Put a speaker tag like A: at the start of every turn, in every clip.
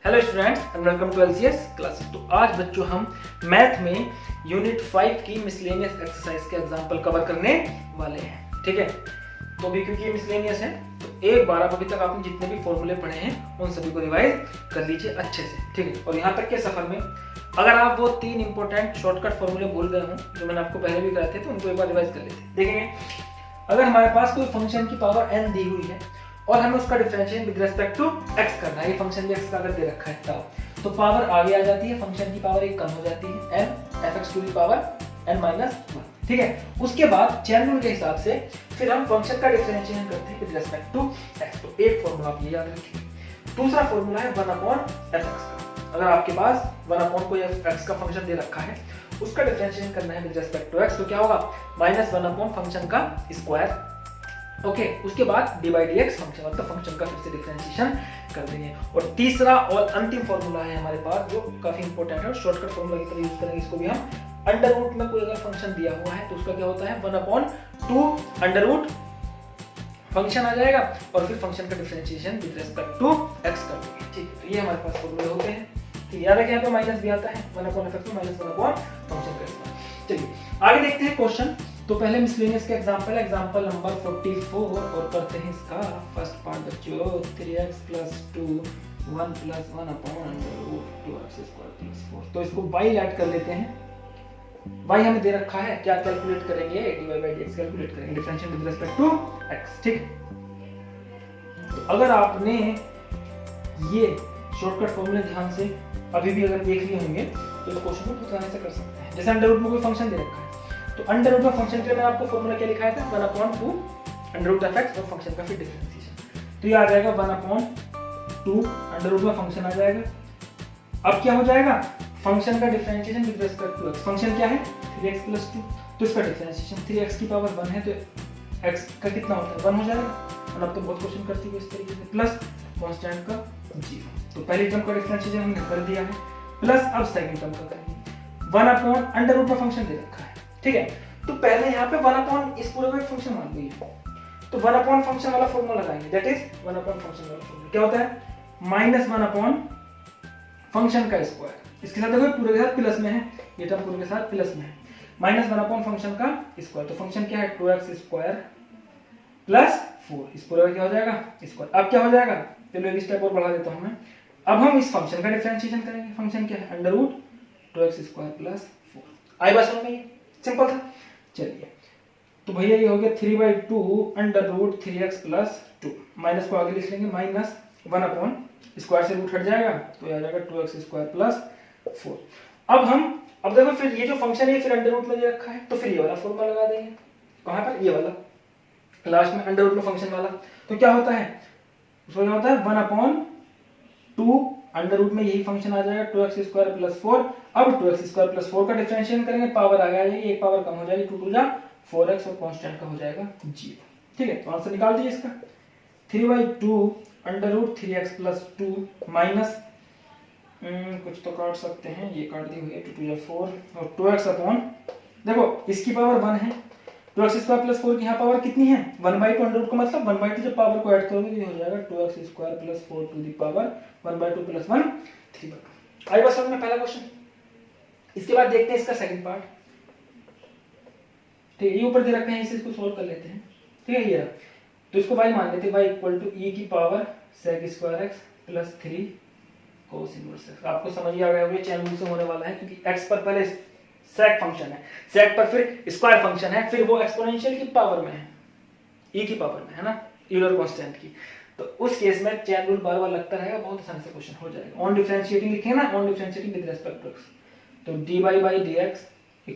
A: Hello students and welcome to LCS classes. तो आज बच्चों हम मैथ में यूनिट 5 की मिसलेनियस एक्सरसाइज के एग्जांपल कवर करने वाले हैं। ठीक है, तो अभी क्योंकि ये मिसलेनियस है तो एक बार आप अभी तक आपने जितने भी फॉर्मूले पढ़े हैं उन सभी को रिवाइज कर लीजिए अच्छे से। ठीक है, और यहाँ तक के सफर में अगर आप वो 3 इंपॉर्टेंट शॉर्टकट फॉर्मूले भूल गए हों जो मैंने आपको पहले भी कराए थे तो उनको एक बार रिवाइज कर लेते हैं। देखेंगे, अगर हमारे पास कोई फंक्शन की पावर n दी हुई है और हमें उसका differentiation with respect to x करना है, ये फंक्शन भी x का अगर दे रखा है तब तो पावर आगे आ जाती है, फंक्शन की पावर एक कम हो जाती है, n fx to the power n minus 1। ठीक है, उसके बाद चैन रूल के हिसाब से फिर हम फंक्शन का डिफरेंशिएशन करते हैं विद रिस्पेक्ट टू x। तो एक फॉर्मूला आप ये याद रखिए। दूसरा फॉर्मूला है 1/fx का। अगर आपके पास 1 कोई x का फंक्शन दे रखा है उसका डिफरेंशिएशन करना है विद रिस्पेक्ट टू x, तो क्या होगा -1 फंक्शन का स्क्वायर। ओके, उसके बाद dy dx फंक्शन मतलब फंक्शन का फिर से डिफरेंशिएशन कर देंगे। और तीसरा और अंतिम फॉर्मूला है हमारे पास जो काफी इंपॉर्टेंट है और शॉर्टकट फॉर्मूला की तरह यूज करेंगे इसको भी हम। अंडर रूट में कोई अगर फंक्शन दिया हुआ है तो उसका क्या होता है 1/2 अंडर रूट फंक्शन आ जाएगा और फिर फंक्शन का differentiation with respect to x कर देंगे। ठीक है, तो ये हमारे पास फॉर्मूले होते हैं। ठीक, याद रखें यहाँ पे माइनस भी आता है 1/fx में -1 फंक्शन का स्क्वायर। चलिए आगे देखते हैं क्वेश्चन। तो पहले मिसलेनियस का एग्जांपल है, एग्जांपल नंबर 44 और करते हैं इसका फर्स्ट पार्ट बच्चों 3x + 2 1 + 1/√2x² + 4। तो इसको y ऐड कर लेते हैं। y हमें दे रखा है, क्या कैलकुलेट करेंगे dy/dx कैलकुलेट करेंगे differentiation with respect to x। ठीक, तो अगर आपने ये शॉर्टकट फॉर्मूले ध्यान से अभी भी अगर देख लिए होंगे तो इस क्वेश्चन को बहुत आसानी से कर सकते हैं। जैसे अंडर रूट में कोई फंक्शन दे रखा है तो अंडर रूट में फंक्शन के लिए मैंने आपको फॉर्मूला क्या लिखाया था 1/2 √fx और फंक्शन का फिर डिफरेंशिएशन। तो ये आ जाएगा 1/2 अंडर रूट में फंक्शन आ जाएगा। अब क्या हो जाएगा फंक्शन का differentiation with respect to x। Function क्या है 3x + 2, तो इसका डिफरेंशिएशन 3x की पावर 1 है तो x का कितना होता है 1 हो जाएगा। और अब तो बहुत क्वेश्चन करती है इस तरीके से प्लस कांस्टेंट का 0। तो पहली टर्म का डिफरेंशिएशन हमने कर दिया है प्लस अब सेकंड टर्म का करेंगे 1/√अंडर रूट में फंक्शन दे रखा है। ठीक है, तो पहले यहाँ पे 1/ इस पूरे को एक फंक्शन मान लीजिए तो 1/ फंक्शन वाला फॉर्मूला लगाएंगे, दैट इज 1/ फंक्शन वाला फॉर्मूला क्या होता है -1/ फंक्शन का स्क्वायर। इसके साथ देखो पूरे के साथ प्लस में है, ये टर्म पूरे के साथ प्लस में है, -1/ फंक्शन का स्क्वायर। तो फंक्शन क्या है 2x² + 4, इस पूरे का क्या हो जाएगा स्क्वायर। अब क्या हो जाएगा, चलो एक स्टेप और बढ़ा देता हूं मैं। अब हम इस फंक्शन का डिफरेंशिएशन करेंगे। फंक्शन क्या है √2x² + 4। आई बात समझ में, सिंपल था। चलिए तो भैया ये हो गया 3/2 √3x + 2 माइनस को आगे लिख लेंगे -1/ स्क्वायर से रूट हट जाएगा तो ये आ जाएगा 2x² + 4। अब देखो फिर ये जो फंक्शन है फिर अंडर रूट में दे रखा है तो फिर ये वाला फॉर्मूला लगा देंगे। कहां पर ये वाला लास्ट में अंडर रूट में फंक्शन वाला। तो क्या होता है उसको क्या होता है 1/2 अंडर रूट में यही फंक्शन आ जाएगा 2x² + 4। अब 2x² + 4 का डिफरेंशिएशन करेंगे, पावर आ जाएगी, एक पावर कम हो जाएगी 2 × 4x और कांस्टेंट का हो जाएगा 0। ठीक है, तो आंसर निकाल दीजिए इसका 3/2 √3x + 2 माइनस कुछ तो काट सकते हैं, ये काट दी हुई है 2 × 4 और 2x देखो इसकी पावर 1 है 2x² + 4 की यहाँ पावर कितनी है 1/2 अंडर रूट का मतलब 1/2 जब पावर को ऐड करोगे तो ये हो जाएगा 2x² + 4 टू द पावर 1/2 + 1 3/2। आई बस समझ में पहला क्वेश्चन। इसके बाद देखते हैं इसका सेकंड पार्ट। ठीक है, ये ऊपर दे रखे हैं, इसे इसको सोल्व कर लेते हैं। ठीक है, ये तो इसको y मान लेते हैं, y = e की power sec² x + 3 cos inverse x। आपको समझ ही आ गया होगा चैन रूल से होने वाला है क्योंकि x पर पहले sec फंक्शन है, sec पर फिर स्क्वायर फंक्शन है, फिर वो एक्सपोनेंशियल की पावर में है, e की पावर में है ना, यूलर कांस्टेंट की। तो उस केस में चैन रूल बार-बार लगता रहेगा, बहुत आसानी से क्वेश्चन हो जाएगा। ऑन डिफरेंशिएटिंग लिखे ना, on differentiating with respect to x। तो dy/dx =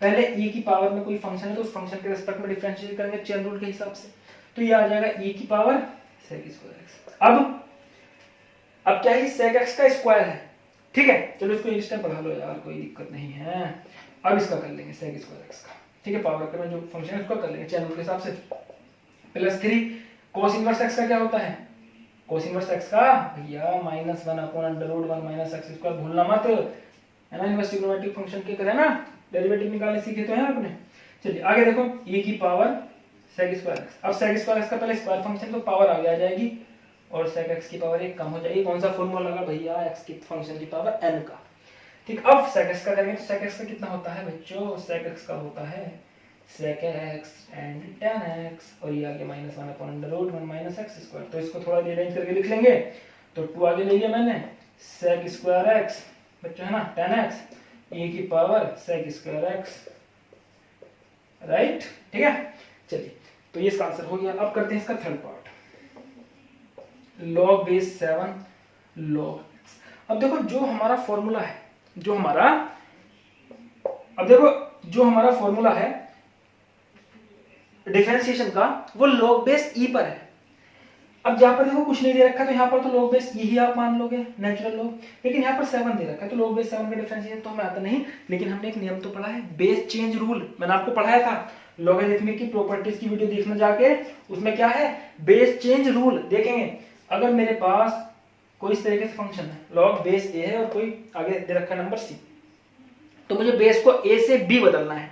A: पहले e की पावर में कोई फंक्शन है तो उस फंक्शन के रिस्पेक्ट में डिफरेंशिएट करेंगे चैन रूल के हिसाब से, तो ये आ जाएगा e की पावर sec² x। अब क्या है sec x का स्क्वायर है। ठीक है, चलो इसको एक स्टेप बढ़ा लो यार, कोई दिक्कत नहीं है। अब इसका कर लेंगे sec² x का। ठीक है, पावर के में जो फंक्शन है उसका कर लेंगे चैन रूल के हिसाब से +3 cos इनवर्स x का क्या होता है cos इनवर्स x का भैया -1/√1 - x² भूलना मत, है ना, इनवर्स ट्रिग्नोमेट्रिक फंक्शन की तरह ना डेरिवेटिव निकालने सीखे तो हैं आपने। चलिए आगे देखो e की पावर sec² x। अब sec² x का पहले स्क्वायर फंक्शन तो पावर आगे आ जाएगी और sec x की पावर 1 कम हो जाएगी। कौन सा फॉर्मूला लगा भैया, x की फंक्शन की पावर n का। ठीक, अब sec x का करेंगे तो sec x का कितना होता है बच्चों, sec x का होता है sec x and tan x, और ये आगे -1/√1 - x²। तो इसको थोड़ा रीअरेंज करके लिख लेंगे। तो 2 आगे ले लिया मैंने, sec स्क्वायर x बच्चों है ना tan x e की power sec square x, right. ठीक है, चलिए तो ये इसका आंसर हो गया। अब करते हैं इसका third part, log base 7 log x। अब देखो जो हमारा फॉर्मूला है, जो हमारा फॉर्मूला है डिफरेंशिएशन का, वो log बेस e पर है। अब यहाँ पर देखो कुछ नहीं दे रखा, तो यहाँ पर तो log बेस e ही आप मान लोगे, नेचुरल log। लेकिन यहाँ पर 7 दे रखा है, तो log बेस 7 का डिफरेंशिएशन तो हमें आता नहीं, लेकिन हमने एक नियम तो पढ़ा है, बेस चेंज रूल। मैंने आपको पढ़ाया था लॉगरिथमिक की प्रॉपर्टीज की वीडियो देखना जाके, उसमें क्या है, बेस चेंज रूल देखेंगे। अगर मेरे पास कोई इस तरीके से फंक्शन है, log बेस a है और कोई आगे दे रखा है नंबर c, तो मुझे बेस को a से b बदलना है।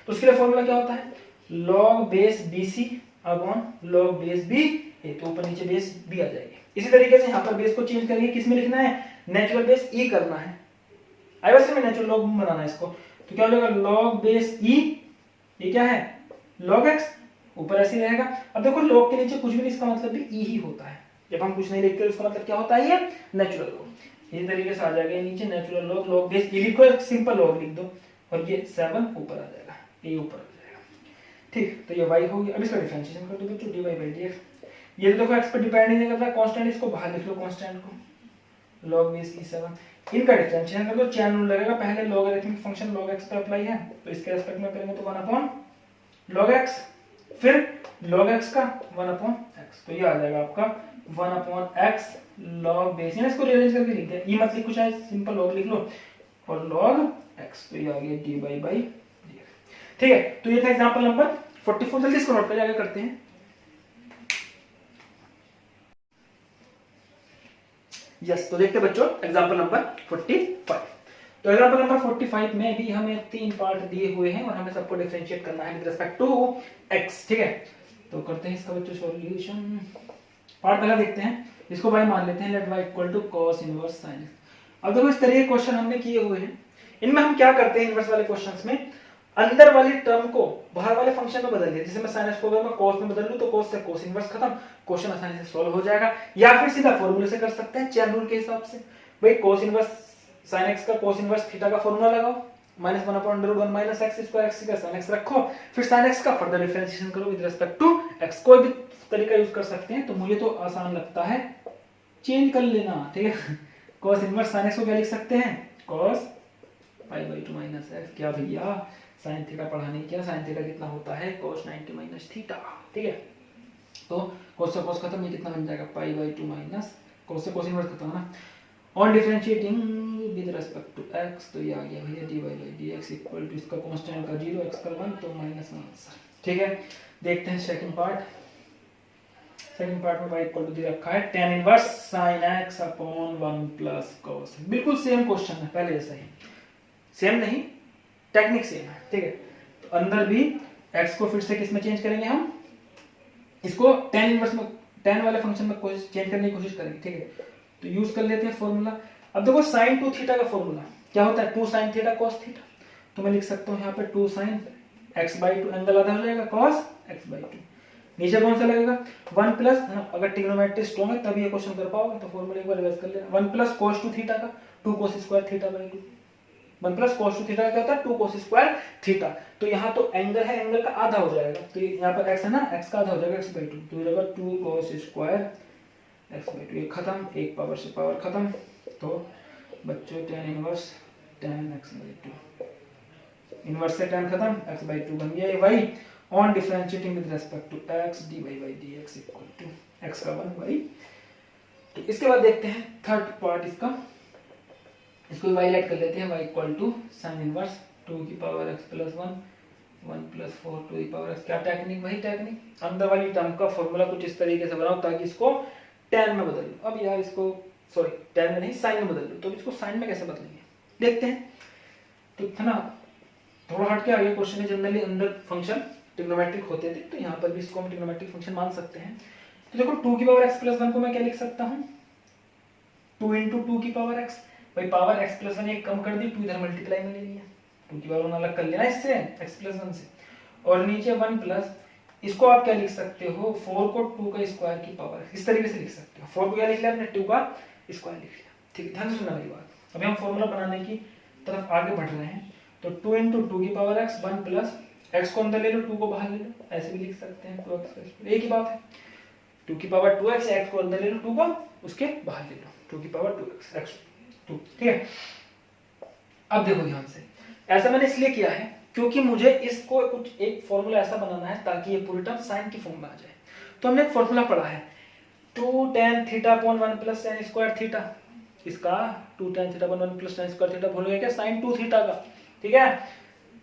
A: तो उसके लिए फॉर्मूला क्या होता है, log base bc upon log base b a, तो ऊपर नीचे बेस b आ जाएगी। इसी तरीके से यहाँ पर बेस को चेंज करके किस में लिखना है, नेचुरल बेस e करना है। आई वैसे में नेचुरल log बनाना है इसको, तो क्या हो जाएगा log बेस e, ये क्या है log x, ऊपर ऐसे रहेगा। अब देखो log के नीचे कुछ भी नहीं, इसका मतलब भी e ही होता है। जब हम कुछ नहीं लिखते उसका मतलब क्या होता है, ये नेचुरल log। इसी तरीके से आ जाएगा नीचे natural log, log base e लिखो, एक सिंपल log लिख दो, और ये 7 ऊपर आ जाएगा, a ऊपर आ जाएगा। ठीक, तो ये y हो गया। अब इसका डिफरेंशिएशन कर दो बच्चों, dy/dx। ये तो देखो x पर डिपेंड नहीं कर रहा, कांस्टेंट, इसको बाहर लिख लो कांस्टेंट को, log बेस e 7। इनका डिफरेंशिएशन कर दो, चैन रूल लगेगा, पहले लॉगरिथमिक फंक्शन log x पे अप्लाई है, तो इसके रेस्पेक्ट में करेंगे तो 1/log x, फिर log x का 1/x, तो ये आ जाएगा आपका 1/x log बेस, इसको रीअरेंज करके लिख दिया, ये मत लिखो, चाहे सिंपल log लिख लो, और log x, तो ये आ गया dy/dx। ठीक है, तो ये था एग्जांपल नंबर 44। जल्दी इसको नोट कर आगे करते हैं। यस, तो देखते हैं बच्चों एग्जांपल नंबर 45। तो एग्जांपल नंबर 45 में भी हमें 3 पार्ट दिए हुए हैं और हमें सबको डिफरेंशिएट करना है विद रिस्पेक्ट टू x। ठीक है, तो करते हैं इसका बच्चों सॉल्यूशन। पार्ट पहला देखते हैं, इसको y मान लेते हैं, let y equal to cos inverse sin x। अब देखो इस तरह के क्वेश्चन हमने किए हुए हैं, इनमें हम क्या करते हैं, इनवर्स वाले क्वेश्चंस में अंदर वाली टर्म को बाहर वाले फंक्शन में बदल दिया। जैसे मैं sin x को अगर मैं cos में बदल लूं तो cos से cos इनवर्स खत्म, क्वेश्चन आसानी से सॉल्व हो जाएगा। या फिर सीधा फॉर्मूले से कर सकते हैं, चेन रूल के हिसाब से। भाई cos इनवर्स sin x का cos इनवर्स थीटा का फॉर्मूला लगाओ, -1/√1 - x² x का sin x रखो, फिर sin x का फर्दर डिफरेंशिएशन करो विद रिस्पेक्ट टू x। कोई भी तरीका यूज कर सकते हैं, तो मुझे तो आसान लगता है चेंज कर लेना। ठीक है, cos इनवर्स sin x को क्या लिख सकते हैं, cos π/2 - x। क्या भैया sin थीटा पढ़ा नहीं क्या, sin थीटा कितना होता है, cos 90 - थीटा। ठीक है, तो cos से cos खत्म, ये कितना बन जाएगा π/2 - cos से cos इनवर्स खत्म है ना, on differentiating with respect to x, तो ये आ गया भैया dy/dx इक्वल टू इसका कांस्टेंट का 0, x का 1, तो -1 आंसर। ठीक है, देखते हैं सेकंड पार्ट। सेकंड पार्ट में y इक्वल टू दे रखा है tan inverse sin x upon 1 plus cos। बिल्कुल सेम क्वेश्चन है, पहले जैसा ही, सेम नहीं, टेक्निक सेम है। ठीक है, तो अंदर भी x को फिर से किस में चेंज करेंगे हम, इसको tan इनवर्स में, tan वाले फंक्शन में कोशिश चेंज करने की कोशिश करेंगे। ठीक है, तो यूज कर लेते हैं फॉर्मूला। अब देखो sin 2 थीटा का फॉर्मूला क्या होता है, 2 sin थीटा cos थीटा। तो मैं लिख सकता हूं यहाँ पे 2 sin x/2, एंगल आधा हो जाएगा cos x/2। नीचे कौन सा लगेगा 1 प्लस, अगर ट्रिग्नोमेट्री स्ट्रांग है तभी ये क्वेश्चन कर पाओगे, तो फॉर्मूला एक बार रिवाइज कर लेना। 1 प्लस cos 2 थीटा का 2 cos square थीटा/2। 1 plus cos 2 theta का क्या होता है 2 cos स्क्वायर थीटा। तो यहाँ तो एंगल है, एंगल का आधा हो जाएगा, तो यहाँ पर x है ना, x का आधा हो जाएगा x/2, तो ये होगा 2 cos स्क्वायर x/2। ये खत्म, एक पावर से पावर खत्म, तो बच्चों tan inverse tan x/2, inverse से tan खत्म, x/2 बन गया ये y, on differentiating with respect to x dy/dx equal to x का 1 y। तो इसके बाद देखते हैं थर्ड पार्ट इसका, इसको y लेट कर लेते हैं, y equal to sin inverse 2 की power x plus 1 1 plus 4 to की पावर x। क्या टेक्निक, वही टेक्निक, अंदर वाली टर्म का फॉर्मूला कुछ इस तरीके से बनाओ ताकि इसको tan में बदल लो। अब यार इसको सॉरी tan में नहीं sin में बदल लो, तो इसको sin में कैसे बदलेंगे देखते हैं। तो है ना, थोड़ा हट के आगे क्वेश्चन है, जनरली अंदर फंक्शन ट्रिग्नोमेट्रिक होते थे, तो यहाँ पर भी इसको हम ट्रिग्नोमेट्रिक फंक्शन मान सकते हैं। तो देखो 2 की पावर x प्लस 1 को मैं क्या लिख सकता हूँ, 2 इंटू 2 की पावर x, भाई पावर x प्लस 1 एक कम कर दी, 2 इधर मल्टीप्लाई में ले लिया, 2 की पावर 1 अलग कर लेना इससे x प्लस 1 से, और नीचे 1 प्लस, इसको आप क्या लिख सकते हो, 4 को 2 का स्क्वायर की पावर, इस तरीके से लिख सकते हो। 4 को क्या लिख लिया आपने, 2 का स्क्वायर लिख लिया। ठीक है, ध्यान से सुनना मेरी बात। अभी हम फॉर्मूला बनाने की तरफ आगे बढ़ रहे हैं। तो 2 इंटू 2 की पावर x, 1 प्लस x को अंदर ले लो, 2 को बाहर ले लो, ऐसे भी लिख सकते हैं 2x, एक ही बात है। 2 की पावर 2x, x को अंदर ले लो, 2 को उसके बाहर ले लो, 2 की पावर 2x, x 2। ठीक है, अब देखो ध्यान से, ऐसा मैंने इसलिए किया है क्योंकि मुझे इसको कुछ एक फॉर्मूला ऐसा बनाना है ताकि ये पूरी टर्म साइन की फॉर्म में आ जाए। तो हमने एक फॉर्मूला पढ़ा है 2 tan theta upon 1 plus tan square theta, इसका 2 tan theta upon 1 plus tan square theta भूल गए क्या, sin 2 थीटा का। ठीक है,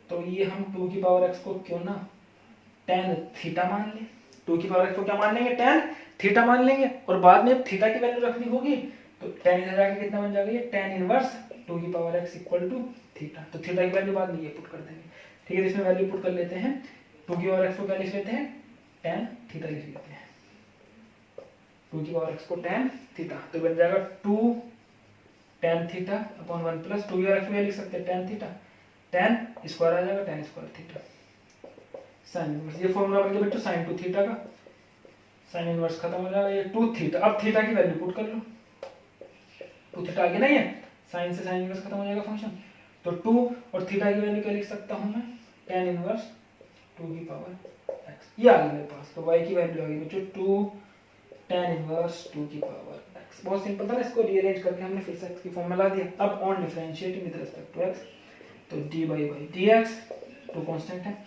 A: तो ये हम 2 की पावर x को क्यों ना tan थीटा मान लें, 2 की पावर x को क्या मान लेंगे, tan थीटा मान लेंगे, और बाद में थीटा की वैल्यू रखनी होगी तो tan इधर आके कितना बन जाएगा, ये tan इनवर्स 2 की power x equal to theta. तो थीटा की वैल्यू बाद में ये पुट कर देंगे। ठीक है, इसमें वैल्यू पुट कर लेते हैं, 2 की पावर x को क्या लिख लेते हैं, tan थीटा लिख लेते हैं, 2 की पावर x को tan थीटा, तो बन जाएगा 2 tan थीटा अपॉन 1 प्लस 2 की पावर x को लिख सकते हैं tan थीटा, tan स्क्वायर आ जाएगा tan square theta sin inverse, ये फॉर्मूला बन गया बच्चों sin 2 थीटा का, sin इनवर्स खत्म हो जाएगा, ये 2 थीटा। अब थीटा की वैल्यू पुट कर लो, 2 थीटा आगे नहीं है, sin से sin इनवर्स खत्म हो जाएगा फंक्शन, तो 2 और थीटा की वैल्यू क्या लिख सकता हूं मैं, tan इनवर्स 2 की पावर x, ये आ गई मेरे पास। तो y की वैल्यू आ गई बच्चों 2 tan इनवर्स 2 की पावर x। बहुत सिंपल था ना, इसको रीअरेंज करके हमने फिर से x की फॉर्म में ला दिया। अब on differentiating with respect to x, तो dy by dx, तो कांस्टेंट है,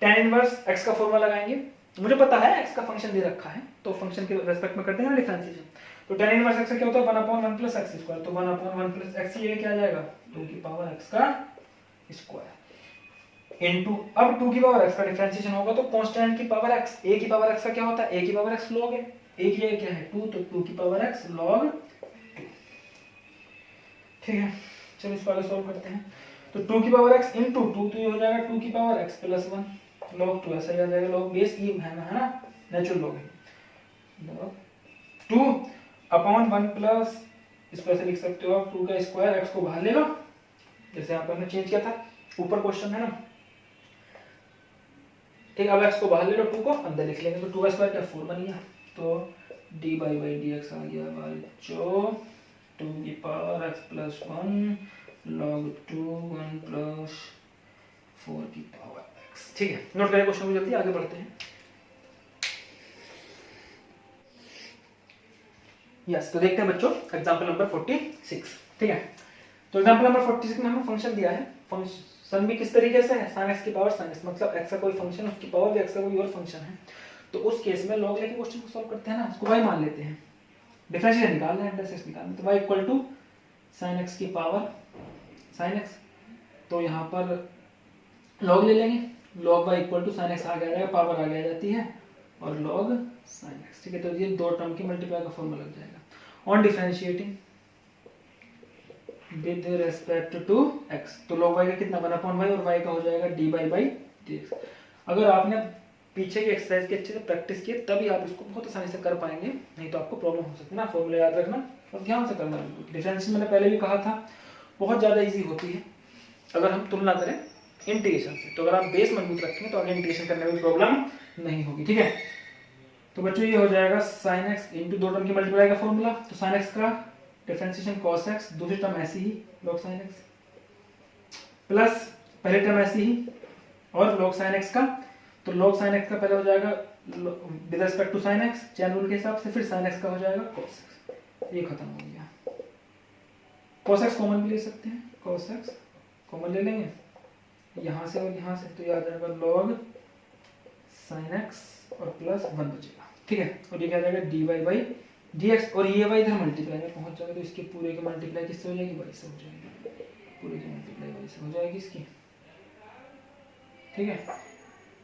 A: tan इनवर्स x का फॉर्मूला लगाएंगे, मुझे पता है x का फंक्शन दे रखा है तो फंक्शन के रिस्पेक्ट में करते हैं ना डिफरेंशिएशन। तो tan इनवर्स x का क्या होता है, 1/1 प्लस x स्क्वायर, तो 1/1 प्लस x, ये क्या आ जाएगा 2 की पावर x का स्क्वायर इनटू, अब 2 की पावर x का डिफरेंशिएशन होगा तो कांस्टेंट की पावर x, a की पावर x का क्या होता है, a की पावर x log है, a की क्या है 2, तो 2 की पावर x log 2। ठीक है, चलो इसको आगे सॉल्व करते हैं। तो 2 की पावर x इनटू 2, तो ये हो जाएगा 2 की पावर x प्लस 1 log 2, ऐसा ही आ जाएगा, log बेस e है ना, नेचुरल log है, log 2 अपॉन 1 प्लस, इसको ऐसे लिख सकते हो आप 2 का स्क्वायर, x को बाहर ले लो जैसे यहाँ पर हमने चेंज किया था, ऊपर क्वेश्चन है ना। ठीक, अब x को बाहर ले लो, 2 को अंदर लिख लेंगे, तो 2 का स्क्वायर क्या 4 बन गया, तो dy by dx आ गया बच्चों 2 की power x plus 1 log 2 1 plus 4 की पावर x। ठीक है, नोट करें क्वेश्चन को जल्दी, आगे बढ़ते हैं। यस, तो देखते हैं बच्चों एग्जांपल नंबर 46। ठीक है, तो एग्जांपल नंबर 46 में हमें फंक्शन दिया है, फंक्शन भी किस तरीके से है, sin x की पावर sin x, मतलब x का कोई फंक्शन उसकी पावर भी x का कोई और फंक्शन है। तो उस केस में लॉग लेके क्वेश्चन को सॉल्व करते हैं ना, उसको y मान लेते हैं, डिफरेंशिएशन निकालना है, इंटरसेक्शन निकालना है, तो y equal to sin x की पावर sin x, तो यहाँ पर लॉग ले लेंगे, log y equal to sin x आ जाएगा, पावर आगे आ जाती है और log sin x। ठीक है, तो ये दो टर्म की मल्टीप्लाई का फॉर्मूला लग जाएगा। On differentiating with respect to x, तो log y का कितना 1/y और y का हो जाएगा dy by dx। अगर आपने पीछे की एक्सरसाइज की अच्छे से प्रैक्टिस की तभी आप इसको बहुत आसानी से कर पाएंगे, नहीं तो आपको प्रॉब्लम हो सकती है ना। फॉर्मूला याद रखना और ध्यान से करना। डिफरेंशिएशन मैंने पहले भी कहा था बहुत ज़्यादा इजी होती है अगर हम तुलना करें इंटीग्रेशन से, तो अगर आप बेस मजबूत रखेंगे तो आगे इंटीग्रेशन करने में प्रॉब्लम नहीं होगी। ठीक है, तो बच्चों ये हो जाएगा sin x इंटू दो टर्म की मल्टीप्लाई का फॉर्मूला, तो sin x का डिफरेंशिएशन cos x, दूसरी टर्म ऐसी ही log sin x, प्लस पहले टर्म ऐसी ही और log sin x का, तो log sin x का पहले हो जाएगा with respect to sin x chain rule के हिसाब से, फिर sin x का हो जाएगा cos x, ये खत्म हो गया। cos x कॉमन भी ले सकते हैं, cos x कॉमन ले लेंगे यहाँ से और यहाँ से, तो ये आ जाएगा log sin x और प्लस 1 बचेगा। ठीक है, और ये क्या आ जाएगा dy by dx, और ये y इधर मल्टीप्लाई में पहुंच जाएगा तो इसके पूरे की मल्टीप्लाई किससे हो जाएगी, y से हो जाएगी, पूरे की मल्टीप्लाई y से हो जाएगी इसकी। ठीक है,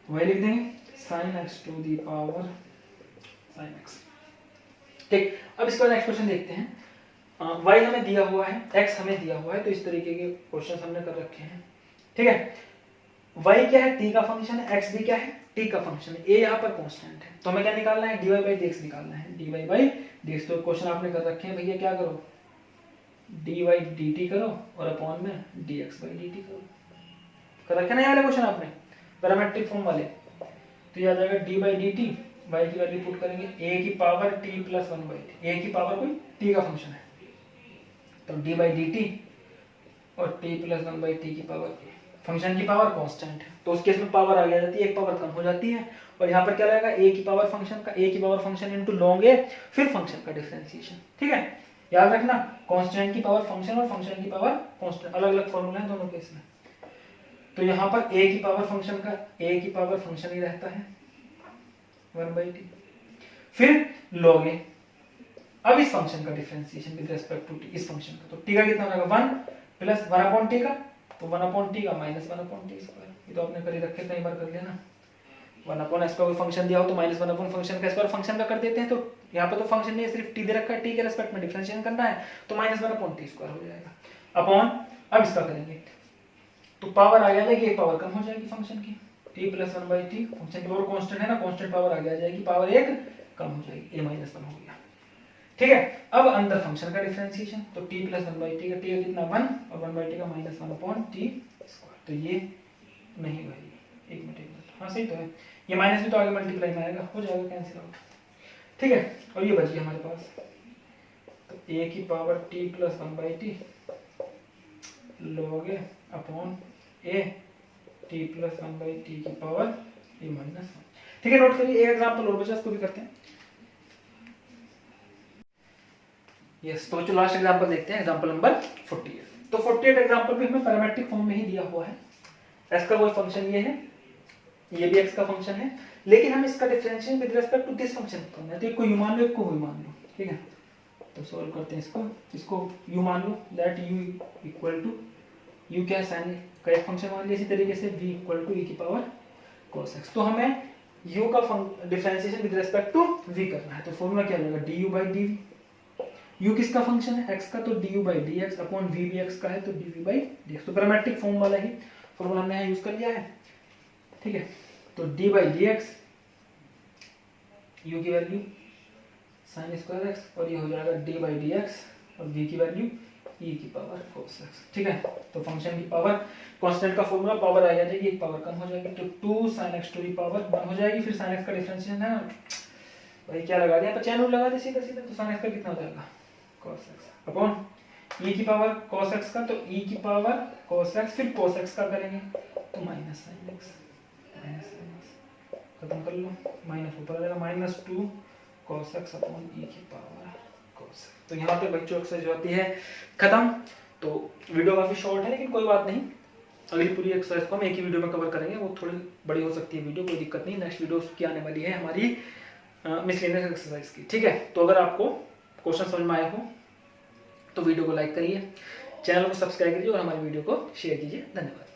A: y लिख देंगे sin x to the power sin x। ठीक, अब इसके बाद नेक्स्ट क्वेश्चन देखते हैं। y हमें दिया हुआ है, x हमें दिया हुआ है, तो इस तरीके के क्वेश्चन हमने कर रखे हैं। ठीक है, y क्या है, t का फंक्शन है, x भी क्या है, t का फंक्शन है, a यहाँ पर कांस्टेंट है, तो हमें क्या निकालना है, dy बाई dx निकालना है, dy बाई dx। तो क्वेश्चन आपने कर रखे हैं भैया, क्या करो, dy dt करो और अपॉन में dx बाई dt करो, कर रखे ना ये वाले क्वेश्चन आपने पैरामेट्रिक फॉर्म वाले। तो ये आ जाएगा D by D T, Y की वैल्यू पुट करेंगे a की power t plus 1 by T, a की पावर कोई t का फंक्शन है, तो d बाई डी टी और t प्लस 1 बाई टी की पावर a, फंक्शन की पावर कांस्टेंट है, तो उस केस में पावर आगे आ जाती है, एक पावर कम हो जाती है, और यहाँ पर क्या रहेगा, a की पावर फंक्शन का, a की power function into long a, फिर फंक्शन का डिफरेंशिएशन। ठीक है, याद रखना कांस्टेंट की पावर फंक्शन और फंक्शन की पावर कांस्टेंट, अलग अलग फॉर्मूला है दोनों केस में। तो यहाँ पर a की पावर फंक्शन का, a की पावर फंक्शन ही रहता है 1 बाई टी, फिर log a, अब इस फंक्शन का differentiation with respect to t, इस फंक्शन का, तो t का कितना हो जाएगा 1 प्लस 1 अपॉन t का, तो 1 अपॉन t का माइनस 1 अपॉन t स्क्वायर, ये तो आपने कर ही रखे, कई बार कर लिया ना, 1 अपॉन x का कोई फंक्शन दिया हो तो माइनस 1 अपॉन फंक्शन का स्क्वायर फंक्शन का कर देते हैं, तो यहाँ पे तो फंक्शन नहीं है, सिर्फ t दे रखा है, t के रिस्पेक्ट में डिफरेंशिएशन करना है, तो माइनस 1 अपॉन t स्क्वायर हो जाएगा अपॉन, अब इसका करेंगे तो पावर आ जाएगी, एक पावर कम हो जाएगी फंक्शन की, t plus 1 by T, function की पावर कांस्टेंट है ना, कांस्टेंट पावर आगे आ जाएगी, पावर एक कम हो जाएगी, a माइनस 1 हो गया। ठीक है, अब अंदर फंक्शन का डिफरेंशिएशन, तो t प्लस 1 बाई टी का, t का कितना 1 और 1 बाई टी का माइनस 1 अपॉन टी स्क्वायर, तो ये नहीं भाई, एक मिनट, हाँ सही तो है, ये माइनस भी तो आगे मल्टीप्लाई में आएगा, हो जाएगा कैंसिल आउट। ठीक है, और ये बच गया हमारे पास, तो a की power t plus 1 by T log a upon a t plus 1 by T की पावर a माइनस 1। ठीक है, नोट करिए, एक एग्जांपल और बचा, इसको भी करते हैं। यस, तो जो लास्ट एग्जांपल देखते हैं, एग्जांपल नंबर 48। तो 48 एग्जांपल भी हमें पैरामेट्रिक फॉर्म में ही दिया हुआ है, x का कोई फंक्शन ये है, ये भी x का फंक्शन है, लेकिन हम इसका differentiation with respect to this function करना है, तो एक को u मान लो, एक को v मान लो। ठीक है, तो सॉल्व करते हैं इसको u मान लो, that u equal to, u क्या है, sin का एक फंक्शन मान लिया, इसी तरीके से v इक्वल टू e की पावर cos x। तो हमें u का differentiation with respect to v करना है, तो फॉर्मूला क्या रहेगा, du बाई dv, u किसका फंक्शन है, x का, तो du by dx upon v भी x का है, तो dv बाई dx, तो पैरामेट्रिक फॉर्म वाला ही फॉर्मूला हमने यहाँ यूज कर लिया है। ठीक है, तो d बाई dx, u की वैल्यू sin स्क्वायर x, और ये हो जाएगा d बाई dx और v की वैल्यू e की पावर cos x। ठीक है, तो फंक्शन की पावर कांस्टेंट का फॉर्मूला, पावर आ जाएगी, एक पावर कम हो जाएगी, तो 2 sin x to the power 1 हो जाएगी, फिर sin x का डिफरेंशिएशन है भाई, क्या लगा दिया, चैन रूल लगा दे सीधा सीधा, तो sin x का कितना हो जाएगा cos x अपॉन e की पावर cos x का, तो e की पावर cos x, फिर cos x का करेंगे तो माइनस sin x, खत्म कर लो, माइनस ऊपर आ जाएगा, minus 2 cos x upon e की पावर cos x। तो यहाँ पे बच्चों एक्सरसाइज होती है खत्म। तो वीडियो काफी शॉर्ट है, लेकिन कोई बात नहीं, अगली पूरी एक्सरसाइज को हम एक ही वीडियो में कवर करेंगे, वो थोड़ी बड़ी हो सकती है वीडियो, कोई दिक्कत नहीं, नेक्स्ट वीडियो की आने वाली है हमारी मिसलेनियस एक्सरसाइज की। ठीक है, तो अगर आपको क्वेश्चन समझ में आए हो तो वीडियो को लाइक करिए, चैनल को सब्सक्राइब कीजिए और हमारी वीडियो को शेयर कीजिए। धन्यवाद।